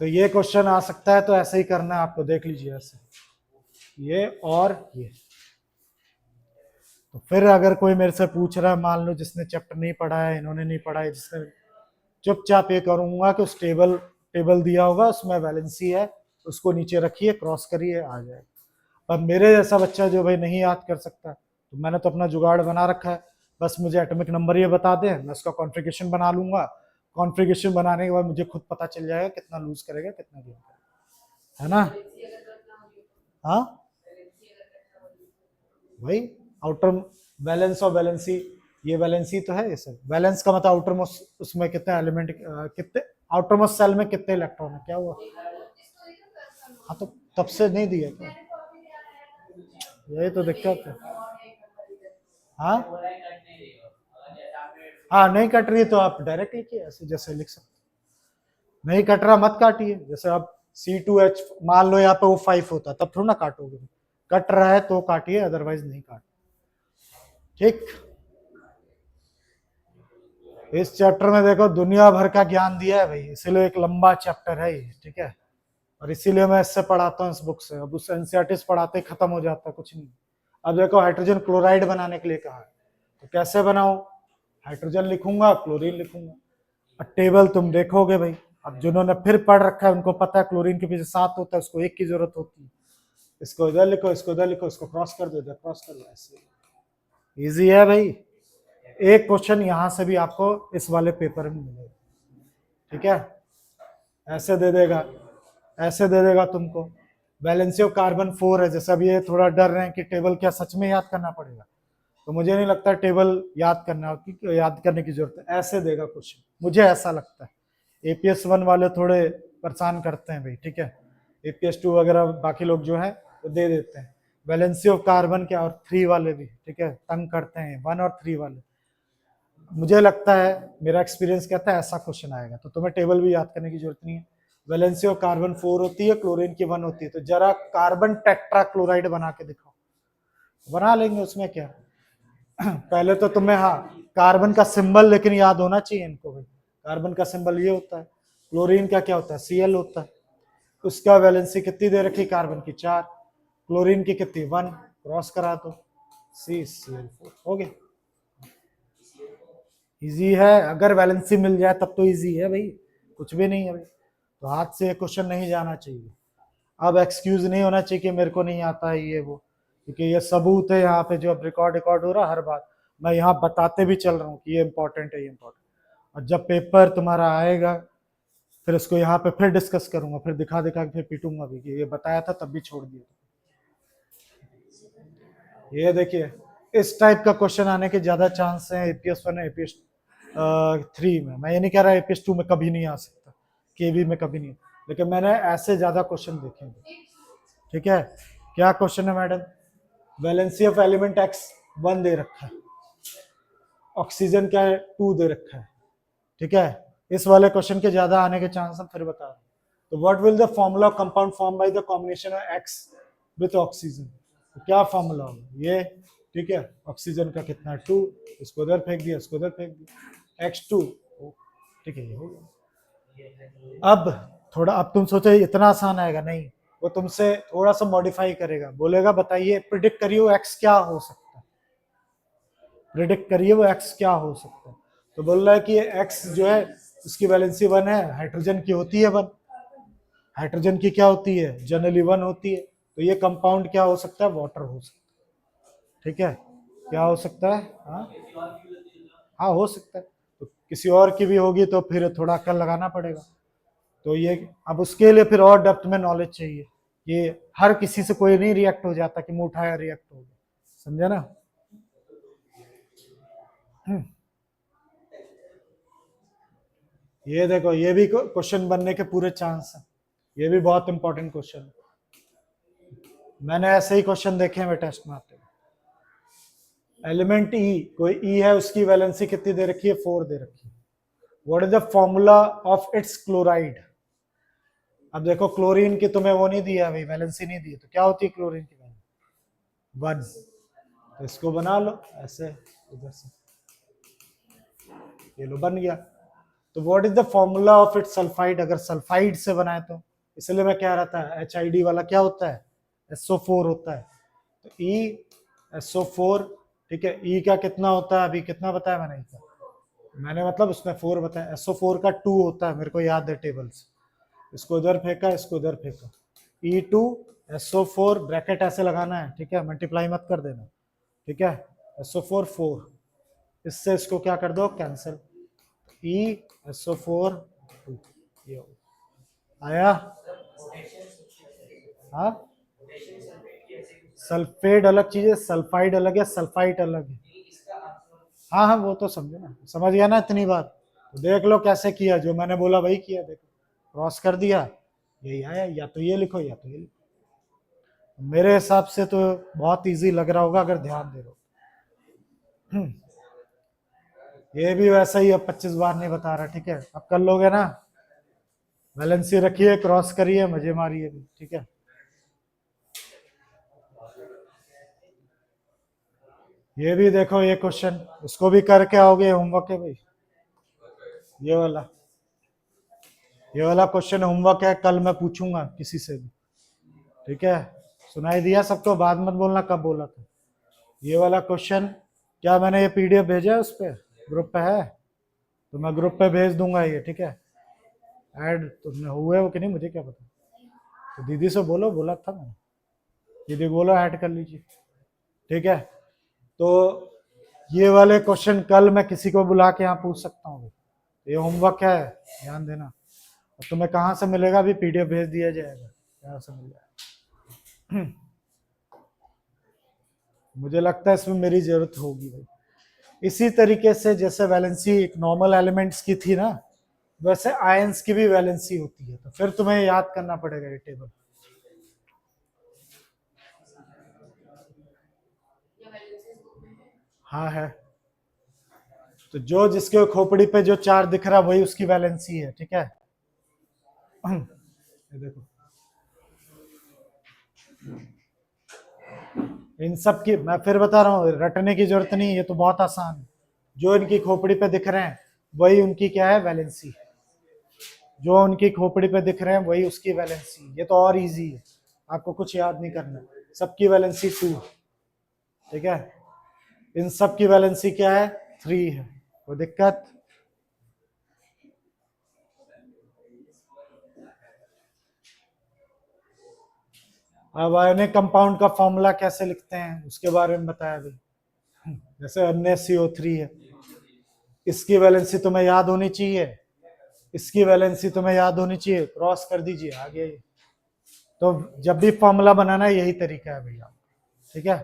तो ये क्वेश्चन आ सकता है, तो ऐसे ही करना है आपको, देख लीजिए ऐसे, ये और ये। तो फिर अगर कोई मेरे से पूछ रहा है, मान लो जिसने चैप्टर नहीं पढ़ा है, इन्होंने नहीं पढ़ा है, जिसने, चुपचाप ये करूंगा कि उस टेबल दिया होगा, उसमें वैलेंसी है, उसको नीचे रखिए, क्रॉस करिए, आ जाएगा। पर मेरे जैसा बच्चा जो भाई नहीं याद कर सकता, तो मैंने तो अपना जुगाड़ बना रखा है, बस मुझे एटॉमिक नंबर ये बता दें, मैं उसका कॉन्फ़िगरेशन बना लूंगा। कॉन्फ़िगरेशन बनाने के बाद मुझे खुद पता चल जाएगा कितना लूज करेगा कितना गेन करेगा, है ना? हाँ, भाई आउटर वैलेंस और वैलेंसी, ये वैलेंसी तो है ये सर। वैलेंस का मतलब आउटर मोस्ट उसमें कितने एलिमेंट, कितने आउटर मोस्ट सेल में कितने इलेक्ट्रॉन है, क्या हुआ? हाँ तो तब से नहीं दिया क्या? यही तो दिक्कत है। हाँ बोला है कट नहीं देगा, अगर जैसे आपने हाँ, नहीं कट रही है तो आप डायरेक्ट लिखिए ऐसे जैसे लिख सकते। नहीं कट रहा मत काटिए, जैसे आप C2H मान लो यहाँ पे वो 5 होता तब थोड़ा ना काटोगे, कट रहा है तो काटिए, अदरवाइज नहीं काट। ठीक, इस चैप्टर में देखो दुनिया भर का ज्ञान दिया है भाई, इसीलिए एक लंबा चैप्टर है ये, ठीक है। और इसीलिए मैं इससे पढ़ाता हूँ इस बुक से, अब उस एनसीईआरटी से पढ़ाते ही खत्म हो जाता है, कुछ नहीं। अब देखो हाइड्रोजन क्लोराइड बनाने के लिए कहा है, तो कैसे बनाऊं? हाइड्रोजन लिखूंगा, क्लोरीन लिखूंगा, और टेबल तुम देखोगे भाई। अब जिन्होंने फिर पढ़ रखा है उनको पता है क्लोरीन के पीछे 7 होता है, उसको 1 की जरूरत होती है। इसको इधर लिखो, इसको इधर लिखो, इसको क्रॉस कर दो, इधर क्रॉस कर दो, ऐसे इजी है भाई। एक क्वेश्चन यहां से भी आपको इस वाले पेपर में मिलेगा, ठीक है। ऐसे दे देगा, ऐसे दे देगा तुमको। वैलेंसी ऑफ कार्बन 4 है, जैसे अब ये थोड़ा डर रहे हैं कि टेबल क्या सच में याद करना पड़ेगा, तो मुझे नहीं लगता टेबल याद करने की जरूरत है, ऐसे देगा क्वेश्चन, मुझे ऐसा लगता है। APS 1 वाले थोड़े परेशान करते हैं भाई, ठीक है। APS 2 वगैरह बाकी लोग जो है वो दे देते हैं। वैलेंसी ऑफ कार्बन क्या, और 3 वाले भी, ठीक है, तंग करते हैं 1 और 3 वाले। मुझे लगता है, मेरा एक्सपीरियंस कहता है ऐसा क्वेश्चन आएगा, तो तुम्हें टेबल भी याद करने की जरूरत नहीं है। वैलेंसी ऑफ कार्बन 4 होती है, क्लोरीन की 1 होती है, तो जरा कार्बन टेट्रा क्लोराइड बना के दिखाओ। बना लेंगे, उसमें क्या। पहले तो तुम्हें हाँ कार्बन का सिंबल लेकिन याद होना चाहिए इनको भाई। कार्बन का सिंबल ये होता है, क्लोरीन का क्या होता है, Cl होता है। उसका वैलेंसी कितनी दे रखी, कार्बन की 4, क्लोरीन की कितनी 1, क्रॉस करा दो, CCl4 हो गया। इजी है, अगर वैलेंसी मिल जाए तब तो इजी है भाई, कुछ भी नहीं है भाई। तो हाथ से क्वेश्चन नहीं जाना चाहिए। अब एक्सक्यूज नहीं होना चाहिए कि मेरे को नहीं आता है ये वो, क्योंकि ये सबूत है यहाँ पे, जो अब रिकॉर्ड हो रहा हर बात मैं यहाँ बताते भी चल रहा हूँ कि ये इंपॉर्टेंट है, ये इंपॉर्टेंट। और जब पेपर तुम्हारा आएगा फिर उसको यहाँ पे फिर डिस्कस करूंगा, फिर दिखा दिखा के फिर पीटूंगा भी कि ये बताया था तब भी छोड़ दिया। ये देखिए, इस टाइप का क्वेश्चन आने के ज्यादा चांस है APS 1 APS 3 में। मैं ये नहीं कह रहा APS 2 में कभी नहीं आ सकता, KV में कभी नहीं, लेकिन मैंने ऐसे ज्यादा क्वेश्चन देखे हैं, ठीक है। क्या क्वेश्चन है madam? Valency of element X 1 दे रखा है, ऑक्सीजन क्या है 2 दे रखा है, ठीक है। इस वाले क्वेश्चन के ज्यादा आने के चांस हम फिर बता रहे हैं। तो what will the formula of compound form by the combination of X with oxygen, तो क्या फॉर्मूला होगा ये, ठीक है। ऑक्सीजन का कितना 2, इसको उधर फेंक दिया, इसको उधर फेंक दिया, X2, ठीक है, ये हो गया। अब थोड़ा, अब तुम सोचो इतना आसान आएगा, नहीं, वो तुमसे थोड़ा सा मॉडिफाई करेगा, बोलेगा बताइए प्रिडिक्ट करिए वो X क्या हो सकता है, प्रिडिक्ट करिए वो X क्या हो सकता है। तो बोल रहा है कि X जो है उसकी वैलेंसी 1 है, हाइड्रोजन की होती है 1, हाइड्रोजन की क्या होती है जनरली 1 होती है, तो ये कंपाउंड क्या हो सकता है, वाटर हो सकता है, ठीक है। क्या हो सकता है, हाँ हो सकता है, तो किसी और की भी होगी तो फिर थोड़ा अक्ल लगाना पड़ेगा। तो ये अब उसके लिए फिर और डेप्थ में नॉलेज चाहिए, ये हर किसी से कोई नहीं रिएक्ट हो जाता कि मुंह उठाया रिएक्ट हो गया, समझे ना। ये देखो, ये भी क्वेश्चन बनने के पूरे चांस है, ये भी बहुत इंपॉर्टेंट क्वेश्चन है, मैंने ऐसे ही क्वेश्चन देखे हैं टेस्ट में आते हैं। एलिमेंट E, कोई E है, उसकी वैलेंसी कितनी दे रखी है, 4 दे रखी है। What is the formula of its chloride. अब देखो क्लोरीन की तुम्हें वो नहीं दिया भाई, वैलेंसी नहीं दी, तो क्या होती है क्लोरीन की वैलेंसी 1, तो इसको बना लो ऐसे, इधर से ये लो बन गया। तो what is the formula of it sulphide, अगर सल्फाइड से बनाए तो, इसलिए मैं कह रहा था HID वाला क्या होता है, SO4 होता है, तो ESO4, ठीक है। E का कितना होता है, अभी कितना बताया मैंने, मैंने मतलब उसमें 4 बताया, SO4 का 2 होता है, मेरे को याद है टेबल से, इसको इधर फेंका, इसको इधर फेंका, E2SO4 ब्रैकेट ऐसे लगाना है, ठीक है, मल्टीप्लाई मत कर देना, ठीक है। SO4 4, इससे इसको क्या कर दो कैंसिल, ESO4 2, ये आया। हाँ, सल्फेट अलग चीज है, सल्फाइड अलग है, सल्फाइट अलग है, हाँ हाँ वो तो समझे ना, समझ गया ना इतनी बार। तो देख लो कैसे किया, जो मैंने बोला वही किया, देखो क्रॉस कर दिया, यही आया, या तो ये लिखो या तो ये लिखो। मेरे हिसाब से तो बहुत इजी लग रहा होगा अगर ध्यान दे रहे हो। ये भी वैसा ही, अब 25 बार नहीं बता रहा, ठीक है, अब कर लोगे ना। वैलेंसी रखिए, क्रॉस करिए, मजे मारिए भी, ठीक है। ये भी देखो ये क्वेश्चन, इसको भी करके आओगे, होमवर्क है भाई। ये वाला, ये वाला क्वेश्चन होमवर्क है, कल मैं पूछूंगा किसी से भी, ठीक है। सुनाई दिया सबको, बाद मत बोलना कब बोला था। ये वाला क्वेश्चन, क्या मैंने ये पीडीएफ भेजा है उस पर, ग्रुप पे है, तो मैं ग्रुप पे भेज दूंगा ये, ठीक है। ऐड तुमने हुए हो कि नहीं मुझे क्या पता, तो दीदी से बोलो, बोला था मैंने, दीदी बोलो ऐड कर लीजिए, ठीक है। तो ये वाले क्वेश्चन कल मैं किसी को बुला के यहाँ पूछ सकता हूँ, ये होमवर्क है, ध्यान देना। और तुम्हें कहाँ से मिलेगा, अभी पीडीएफ भेज दिया जाएगा, कहाँ से मिल जाएगा। मुझे लगता है इसमें मेरी जरूरत होगी भाई। इसी तरीके से जैसे वैलेंसी एक नॉर्मल एलिमेंट्स की थी ना, वैसे आयंस की भी वैलेंसी होती है, तो फिर तुम्हें याद करना पड़ेगा ये टेबल। हाँ है, तो जो जिसके खोपड़ी पे जो चार दिख रहा वही उसकी वैलेंसी है, ठीक है। ये देखो, इन सब की मैं फिर बता रहा हूँ, रटने की जरूरत नहीं, ये तो बहुत आसान है। जो इनकी खोपड़ी पे दिख रहे हैं वही उनकी क्या है, वैलेंसी। जो उनकी खोपड़ी पे दिख रहे हैं वही उसकी वैलेंसी। ये तो और इजी है, आपको कुछ याद नहीं करना, सबकी वैलेंसी 2, ठीक है। इन सब की वैलेंसी क्या है, 3 है, कोई दिक्कत। अब आयनिक कंपाउंड का फॉर्मूला कैसे लिखते हैं उसके बारे में बताया अभी। जैसे NaCO3 है, इसकी वैलेंसी तुम्हें याद होनी चाहिए, इसकी वैलेंसी तुम्हें याद होनी चाहिए, क्रॉस कर दीजिए आगे। तो जब भी फॉर्मूला बनाना है यही तरीका है भैया, ठीक है।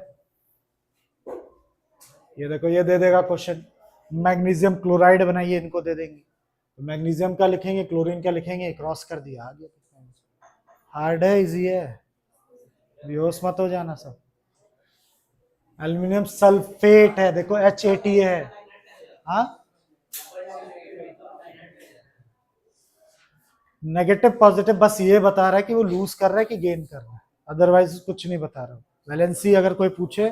ये देखो ये दे देगा क्वेश्चन, मैग्नीशियम क्लोराइड बनाइए, इनको दे देंगे, तो मैग्नीशियम का लिखेंगे, क्लोरीन का लिखेंगे, क्रॉस कर दिया आगे। हार्ड है, इजी है, बेहोश मत हो जाना सब। एल्यूमिनियम सल्फेट है, देखो HAT है, हाँ नेगेटिव पॉजिटिव बस ये बता रहा है कि वो लूज कर रहा है कि गेन कर रहा है, अदरवाइज कुछ नहीं बता रहा। वैलेंसी अगर कोई पूछे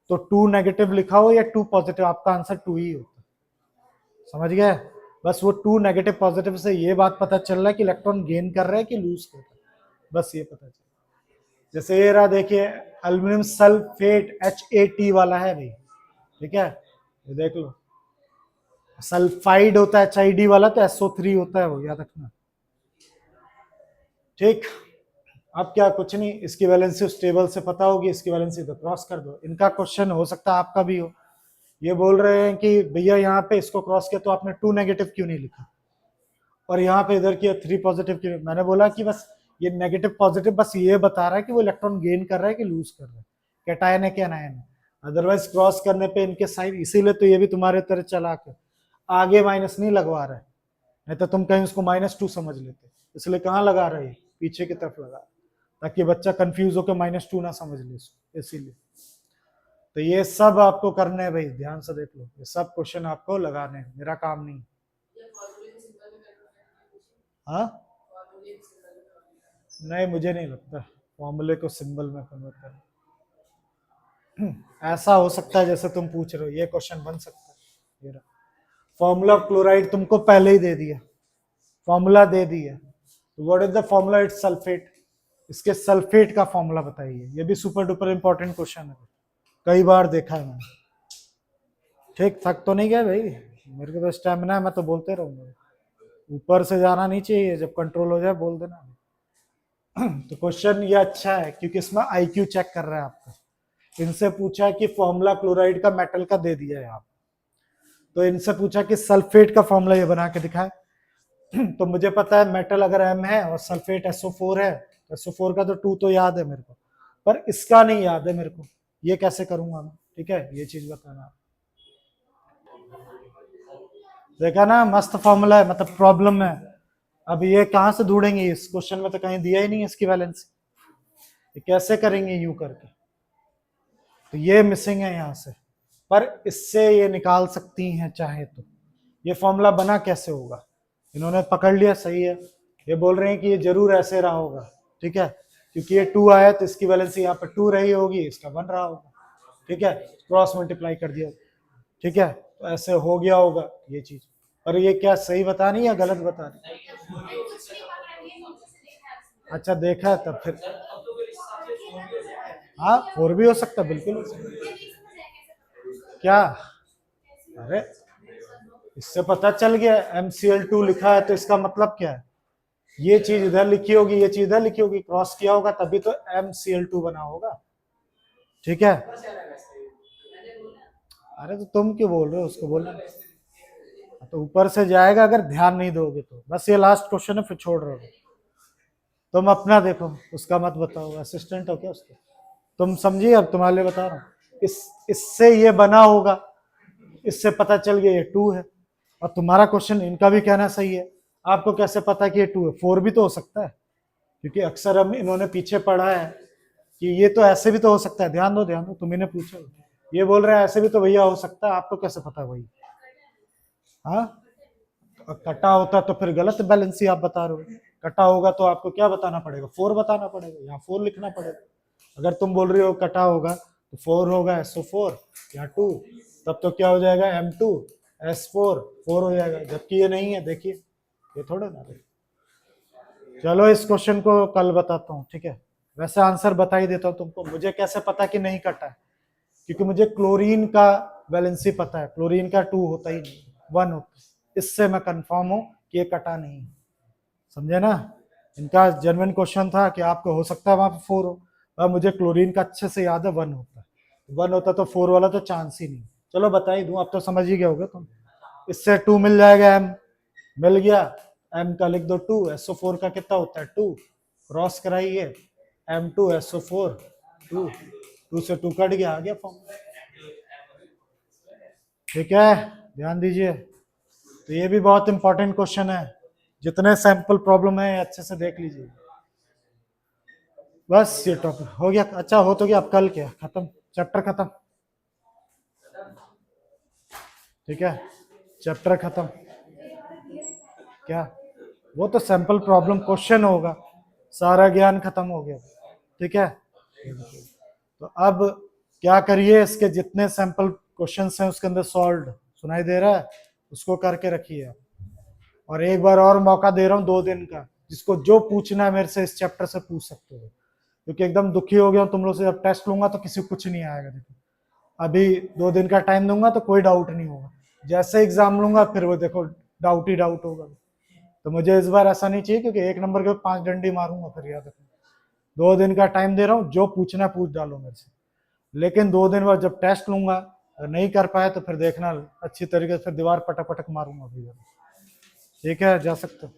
तो 2 नेगेटिव लिखा हो या 2 पॉजिटिव, आपका आंसर 2 ही होता है, समझ गए। बस वो 2 नेगेटिव पॉजिटिव से ये बात पता चल रहा है कि इलेक्ट्रॉन गेन कर रहा है कि लूज कर रहा है, बस ये पता चल। जैसे ये रहा देखिए, एल्यूमिनियम सल्फेट HAT वाला है भाई, ठीक है, ये देख लो। सल्फाइड होता है HID वाला, तो SO3 होता है वो, याद रखना, ठीक। अब क्या, कुछ नहीं, इसकी वैलेंसी उस टेबल से पता होगी, इसकी वैलेंसी तो क्रॉस कर दो। इनका क्वेश्चन हो सकता है आपका भी हो, ये बोल रहे हैं कि भैया यहाँ पे इसको क्रॉस किया तो आपने 2 नेगेटिव क्यों नहीं लिखा, और यहाँ पे इधर किया 3 पॉजिटिव क्यों। मैंने बोला कि बस ये नेगेटिव पॉजिटिव बस ये बता रहा है कि वो इलेक्ट्रॉन गेन कर रहा है कि लूज कर रहा है, कैटायन है क्या एनायन है। अदरवाइज क्रॉस करने पे इनके साइन, इसीलिए तो ये भी तुम्हारे तरह चला के आगे माइनस नहीं लगवा रहा है, नहीं तो तुम कहीं उसको -2 समझ लेते, इसलिए कहाँ लगा रहे हैं, पीछे की तरफ लगा, ताकि बच्चा कंफ्यूज होकर -2 ना समझ ले इसको, इसीलिए। तो ये सब आपको करने हैं भाई, ध्यान से देख लो, ये सब क्वेश्चन आपको लगाने हैं, मेरा काम नहीं। हाँ नहीं, मुझे नहीं लगता फॉर्मूले को सिंबल में कन्वर्ट करना। ऐसा हो सकता है जैसे तुम पूछ रहे हो, ये क्वेश्चन बन सकता है। ये फॉर्मूला ऑफ क्लोराइड तुमको पहले ही दे दिया, फॉर्मूला दे दिया, what is the formula, it's sulphate, इसके सल्फेट का फॉर्मूला बताइए। ये भी सुपर डुपर इंपॉर्टेंट क्वेश्चन है, कई बार देखा है मैंने। ठीक, थक तो नहीं गया भाई, मेरे को तो स्टैमिना है, मैं तो बोलते रहूंगा, ऊपर से जाना नहीं चाहिए, जब कंट्रोल हो जाए बोल देना। तो क्वेश्चन ये अच्छा है क्योंकि इसमें IQ चेक कर रहा है आपका। इनसे पूछा कि फॉर्मूला क्लोराइड का मेटल का दे दिया है आप, तो इनसे पूछा कि सल्फेट का फॉर्मूला ये बना के दिखाए। तो मुझे पता है मेटल अगर M है और सल्फेट SO4 है, तो SO4 का तो 2 तो याद है मेरे को, पर इसका नहीं याद है मेरे को, ये कैसे करूंगा मैं, ठीक है, ये चीज बताना। देखा ना, मस्त फॉर्मूला है, मतलब प्रॉब्लम है। अब ये कहाँ से ढूंढेंगे, इस क्वेश्चन में तो कहीं दिया ही नहीं है इसकी वैलेंसी, ये कैसे करेंगे यूं करके, तो ये मिसिंग है यहाँ से। पर इससे ये निकाल सकती हैं चाहे तो। ये फॉर्मूला बना कैसे होगा, इन्होंने पकड़ लिया, सही है, ये बोल रहे हैं कि ये जरूर ऐसे रहा होगा, ठीक है, क्योंकि ये 2 आया तो इसकी वैलेंसी यहाँ पर 2 रही होगी, इसका 1 रहा होगा, ठीक है, क्रॉस मल्टीप्लाई कर दिया, ठीक है, तो ऐसे हो गया होगा ये चीज। पर ये क्या सही बता रही है या गलत बता रही है? अच्छा देखा है तब फिर, अब तो फिर इस हिसाब से फोन भी हो जाएगा। हाँ 4 भी हो सकता है, बिल्कुल हो सकता है। क्या, अरे इससे पता चल गया MCl2 लिखा है तो इसका मतलब क्या है, ये चीज इधर लिखी होगी, ये चीज इधर लिखी होगी, क्रॉस किया होगा तभी तो MCl2 बना होगा, ठीक है। अरे तो तुम क्यों बोल रहे हो, उसको बोल रहे हो। तो ऊपर से जाएगा अगर ध्यान नहीं दोगे तो। बस ये लास्ट क्वेश्चन है, फिर छोड़ रहे हो। तुम अपना देखो, उसका मत बताओ, असिस्टेंट हो क्या उसके। तुम समझिए, अब तुम्हारे लिए बता रहा हूँ। इससे ये बना होगा, इससे पता चल गया ये 2 है। और तुम्हारा क्वेश्चन, इनका भी कहना सही है, आपको कैसे पता कि ये 2 है, 4 भी तो हो सकता है, क्योंकि अक्सर हम इन्होंने पीछे पढ़ा है कि ये तो ऐसे भी तो हो सकता है। ध्यान दो, तुम्हें पूछा, ये बोल रहे हैं ऐसे भी तो भैया हो सकता है, आपको कैसे पता वही। हाँ, कटा होता तो फिर गलत बैलेंस ही आप बता रहे हो, कटा होगा तो आपको क्या बताना पड़ेगा, 4 बताना पड़ेगा, यहाँ 4 लिखना पड़ेगा। अगर तुम बोल रही हो कटा होगा तो 4 होगा, SO4 यहाँ 2, तब तो क्या हो जाएगा M2S4 4 हो जाएगा, जबकि ये नहीं है, देखिए ये थोड़ा ना। चलो इस क्वेश्चन को कल बताता हूँ, ठीक है। वैसे आंसर बता ही देता हूँ तुमको, मुझे कैसे पता कि नहीं कटा है, क्योंकि मुझे क्लोरीन का वैलेंसी पता है, क्लोरीन का 2 होता ही नहीं, 1 होता है, इससे मैं कंफर्म हूं कि ये कटा नहीं। समझे ना, इनका जेन्युइन क्वेश्चन था कि आपको हो सकता है वहां पे 4 हो, और मुझे क्लोरीन का अच्छे से याद है 1 होता है, 1 होता तो 4 वाला तो चांस ही नहीं। चलो बता ही दूं, अब तो समझ ही गए होगे तुम। इससे 2 मिल जाएगा, M मिल गया, M का लिख दो 2, SO4 का कितना होता है 2, क्रॉस कराइए, M2SO4 2 से 2 कट गया, आ गया फॉर्म, ठीक है। ध्यान दीजिए, तो ये भी बहुत इंपॉर्टेंट क्वेश्चन है, जितने सैंपल प्रॉब्लम है अच्छे से देख लीजिए। बस ये टॉपिक हो गया, अच्छा हो तो गया, अब कल क्या खत्म, चैप्टर खत्म, ठीक है, चैप्टर खत्म। क्या, वो तो सैंपल प्रॉब्लम क्वेश्चन होगा, सारा ज्ञान खत्म हो गया, ठीक है। तो अब क्या करिए, इसके जितने सैंपल क्वेश्चंस हैं उसके अंदर सॉल्व सुनाई दे रहा है, उसको करके रखिए। और एक बार और मौका दे रहा हूँ 2 दिन का, जिसको जो पूछना है मेरे से इस चैप्टर से पूछ सकते हो, क्योंकि एकदम दुखी हो गया हूँ तुम लोग से। जब टेस्ट लूंगा तो किसी को कुछ नहीं आएगा, देखो अभी 2 दिन का टाइम दूंगा तो कोई डाउट नहीं होगा, जैसे एग्जाम लूंगा फिर वो देखो डाउट ही डाउट होगा। तो मुझे इस बार ऐसा नहीं चाहिए, क्योंकि 1 नंबर के 5 डंडी मारूंगा फिर, याद रखना। 2 दिन का टाइम दे रहा हूँ, जो पूछना पूछ डालो मेरे से, लेकिन 2 दिन बाद जब टेस्ट लूंगा अगर नहीं कर पाए तो फिर देखना अच्छी तरीके से, फिर दीवार पटक पटक मारूंगा भैया, ठीक है, जा सकते हो।